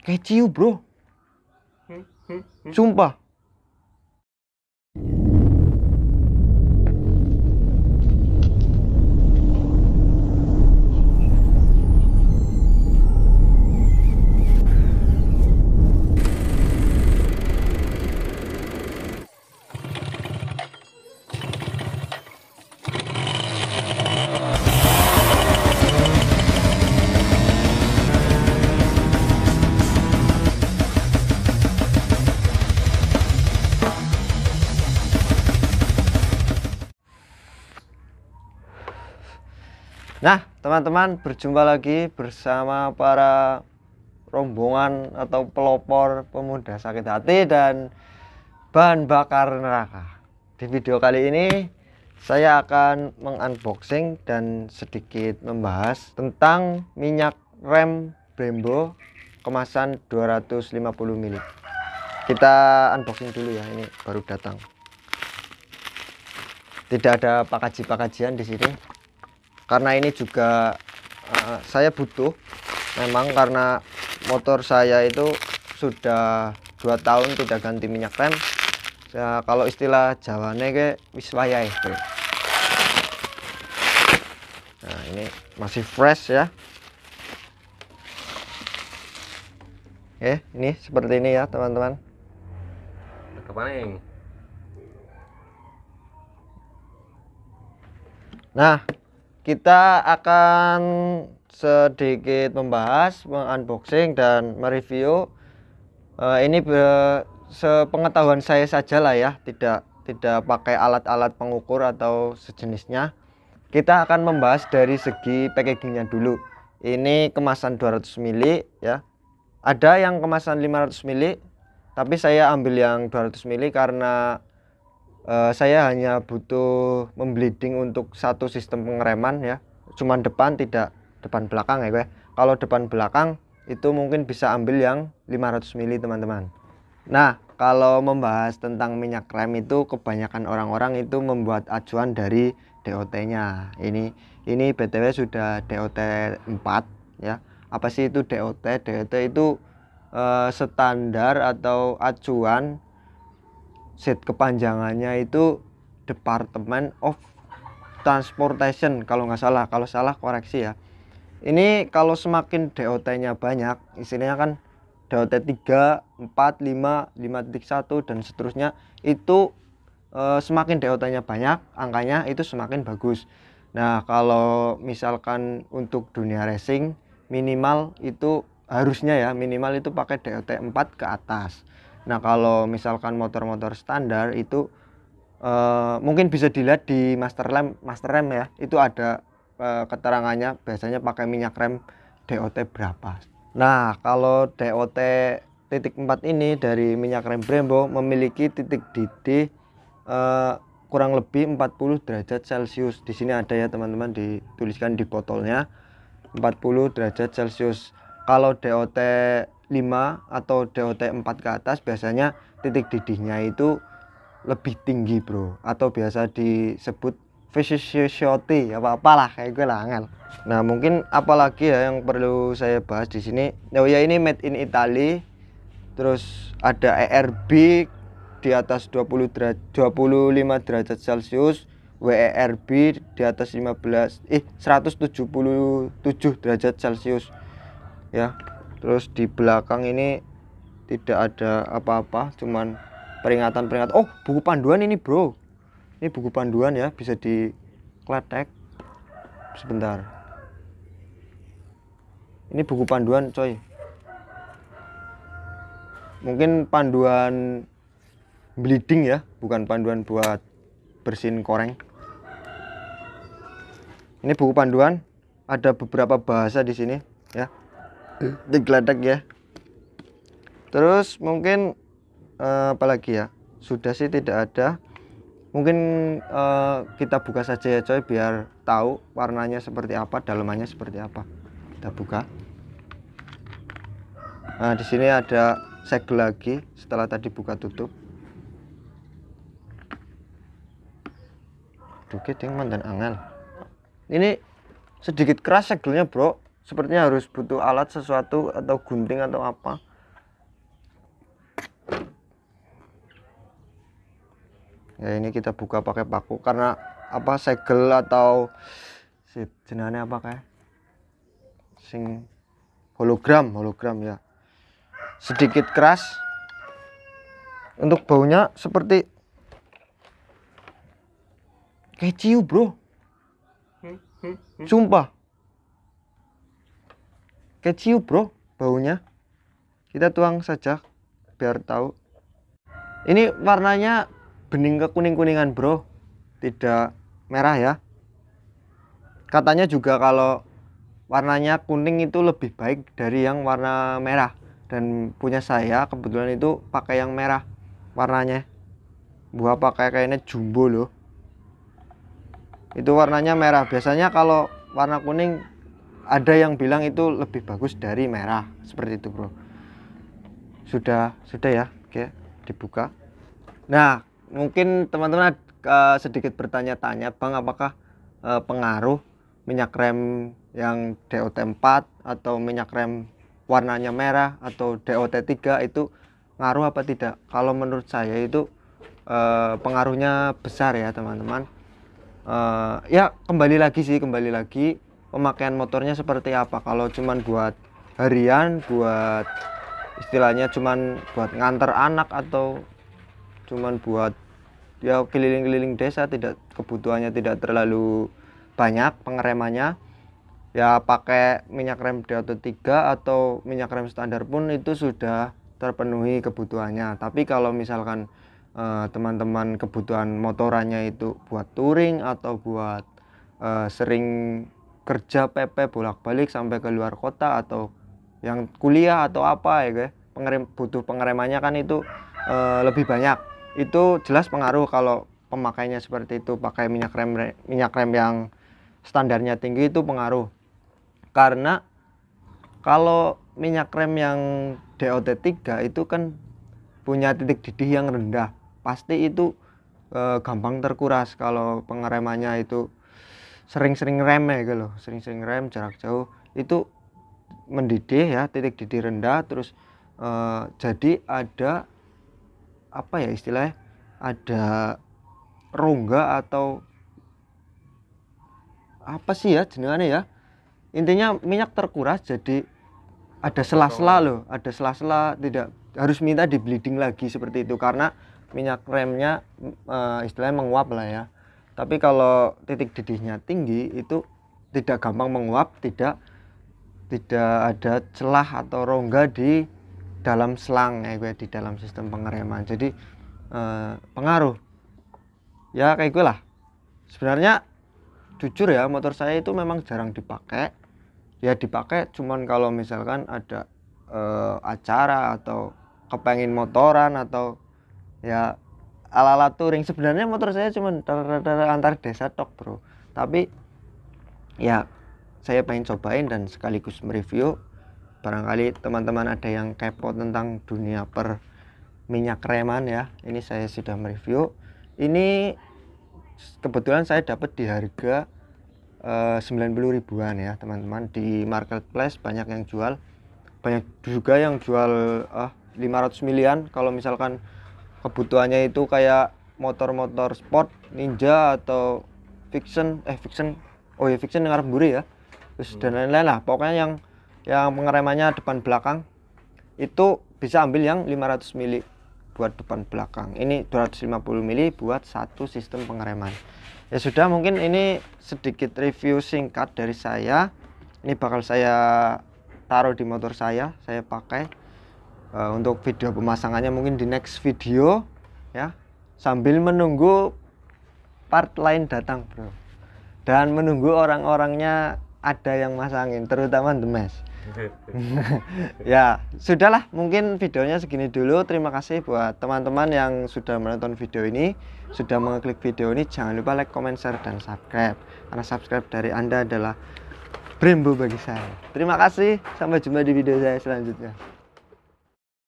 Kayak ciu bro, sumpah. Nah, teman-teman, berjumpa lagi bersama para rombongan atau pelopor pemuda sakit hati dan bahan bakar neraka. Di video kali ini saya akan mengunboxing dan sedikit membahas tentang minyak rem Brembo kemasan 250 ml. Kita unboxing dulu ya, ini baru datang. Tidak ada pakaji-pakajian di sini. Karena ini juga saya butuh, memang karena motor saya itu sudah 2 tahun tidak ganti minyak rem ya, kalau istilah Jawane ke wis wayahe. Nah, ini masih fresh ya. Oke, ini seperti ini ya teman-teman. Nah, kita akan sedikit membahas, mengunboxing dan mereview. Ini sepengetahuan saya saja lah ya, tidak pakai alat-alat pengukur atau sejenisnya. Kita akan membahas dari segi packagingnya dulu. Ini kemasan 200 ml ya. Ada yang kemasan 500 ml, tapi saya ambil yang 200 ml karena saya hanya butuh membleeding untuk satu sistem pengereman ya, cuman depan, tidak depan belakang ya gue. Kalau depan belakang itu mungkin bisa ambil yang 500 ml teman-teman. Nah, kalau membahas tentang minyak rem itu kebanyakan orang-orang itu membuat acuan dari DOT nya. Ini BTW sudah DOT 4 ya. Apa sih itu DOT? DOT itu standar atau acuan, set kepanjangannya itu Department of Transportation kalau nggak salah. Kalau salah koreksi ya. Ini kalau semakin DOT nya banyak, istilahnya kan DOT 3, 4, 5, 5.1 dan seterusnya, itu semakin DOT nya banyak angkanya itu semakin bagus. Nah, kalau misalkan untuk dunia racing minimal itu harusnya ya, minimal itu pakai DOT 4 ke atas. Nah, kalau misalkan motor-motor standar itu mungkin bisa dilihat di master rem ya, itu ada keterangannya biasanya pakai minyak rem DOT berapa. Nah, kalau DOT titik 4 ini dari minyak rem Brembo memiliki titik didih kurang lebih 40 derajat Celcius. Di sini ada ya teman-teman, dituliskan di botolnya 40 derajat Celcius. Kalau DOT 5 atau DOT 4 ke atas biasanya titik didihnya itu lebih tinggi bro, atau biasa disebut viscosity apa-apalah kayak gue lah angel. Nah, mungkin apalagi ya yang perlu saya bahas di sini. Oh ya, ini made in Italy. Terus ada ERB di atas 25 derajat Celcius, WERB di atas 177 derajat Celcius ya. Terus di belakang ini tidak ada apa-apa, cuman peringatan. Oh, buku panduan ini bro, ini buku panduan ya, bisa dikletek sebentar. Ini buku panduan coy, mungkin panduan bleeding ya, bukan panduan buat bersihin koreng. Ini buku panduan, ada beberapa bahasa di sini ya, digledek ya. Terus mungkin apalagi ya, sudah sih tidak ada. Mungkin kita buka saja ya coy, biar tahu warnanya seperti apa, dalamannya seperti apa. Kita buka. Nah, di sini ada segel lagi setelah tadi buka tutup. Duket yang mantan angel. Ini sedikit keras segelnya bro, sepertinya harus butuh alat sesuatu atau gunting atau apa. Ya ini kita buka pakai paku karena apa, segel atau jenenge apa kayak sing hologram ya, sedikit keras. Untuk baunya seperti keju bro, sumpah keju bro baunya. Kita tuang saja biar tahu. Ini warnanya bening ke kuning-kuningan bro, tidak merah ya. Katanya juga kalau warnanya kuning itu lebih baik dari yang warna merah, dan punya saya kebetulan itu pakai yang merah warnanya. Buah pakai kayaknya jumbo loh, itu warnanya merah. Biasanya kalau warna kuning ada yang bilang itu lebih bagus dari merah, seperti itu bro. Sudah ya, oke, dibuka. Nah mungkin teman-teman sedikit bertanya-tanya, Bang, apakah pengaruh minyak rem yang DOT4 atau minyak rem warnanya merah atau DOT3 itu ngaruh apa tidak? Kalau menurut saya itu pengaruhnya besar ya teman-teman. Ya kembali lagi pemakaian motornya seperti apa. Kalau cuman buat harian, buat istilahnya cuman buat nganter anak atau cuman buat ya keliling-keliling desa, tidak, kebutuhannya tidak terlalu banyak pengeremannya, ya pakai minyak rem DOT3 atau minyak rem standar pun itu sudah terpenuhi kebutuhannya. Tapi kalau misalkan teman-teman kebutuhan motorannya itu buat touring atau buat sering kerja PP bolak-balik sampai ke luar kota atau yang kuliah atau apa ya guys, butuh pengeremannya kan itu lebih banyak. Itu jelas pengaruh kalau pemakainya seperti itu, pakai minyak rem yang standarnya tinggi itu pengaruh. Karena kalau minyak rem yang DOT3 itu kan punya titik didih yang rendah, pasti itu gampang terkuras kalau pengeremannya itu sering-sering rem ya gitu loh, sering-sering rem jarak jauh itu mendidih ya, titik didih rendah. Terus jadi ada apa ya istilahnya, ada rongga atau apa sih ya jenengannya ya, intinya minyak terkuras, jadi ada sela-sela loh, ada sela-sela, tidak harus minta di bleeding lagi seperti itu karena minyak remnya istilahnya menguap lah ya. Tapi kalau titik didihnya tinggi itu tidak gampang menguap, tidak ada celah atau rongga di dalam selang ya gue, di dalam sistem pengereman. Jadi pengaruh ya kayak gue lah. Sebenarnya jujur ya, motor saya itu memang jarang dipakai. Ya dipakai cuman kalau misalkan ada acara atau kepengen motoran atau ya ala-ala touring. Sebenarnya motor saya cuman antar desa tok bro, tapi ya saya pengen cobain dan sekaligus mereview. Barangkali teman-teman ada yang kepo tentang dunia per minyak reman ya, ini saya sudah mereview. Ini kebetulan saya dapat di harga 90 ribuan ya teman-teman. Di marketplace banyak yang jual, banyak juga yang jual 500 milian. Kalau misalkan kebutuhannya itu kayak motor-motor sport Ninja atau Fiction oh ya Fiction yang arep mburi ya, terus dan lain-lain lah. Pokoknya yang pengeremannya depan belakang itu bisa ambil yang 500 mili buat depan belakang. Ini 250 mili buat satu sistem pengereman. Ya sudah, mungkin ini sedikit review singkat dari saya. Ini bakal saya taruh di motor saya pakai untuk video pemasangannya mungkin di next video ya, sambil menunggu part lain datang bro, dan menunggu orang-orangnya ada yang masangin, terutama The Mesh. Ya sudahlah, mungkin videonya segini dulu. Terima kasih buat teman-teman yang sudah menonton video ini, sudah mengeklik video ini. Jangan lupa like, comment, share, dan subscribe, karena subscribe dari Anda adalah Brembo bagi saya. Terima kasih, sampai jumpa di video saya selanjutnya.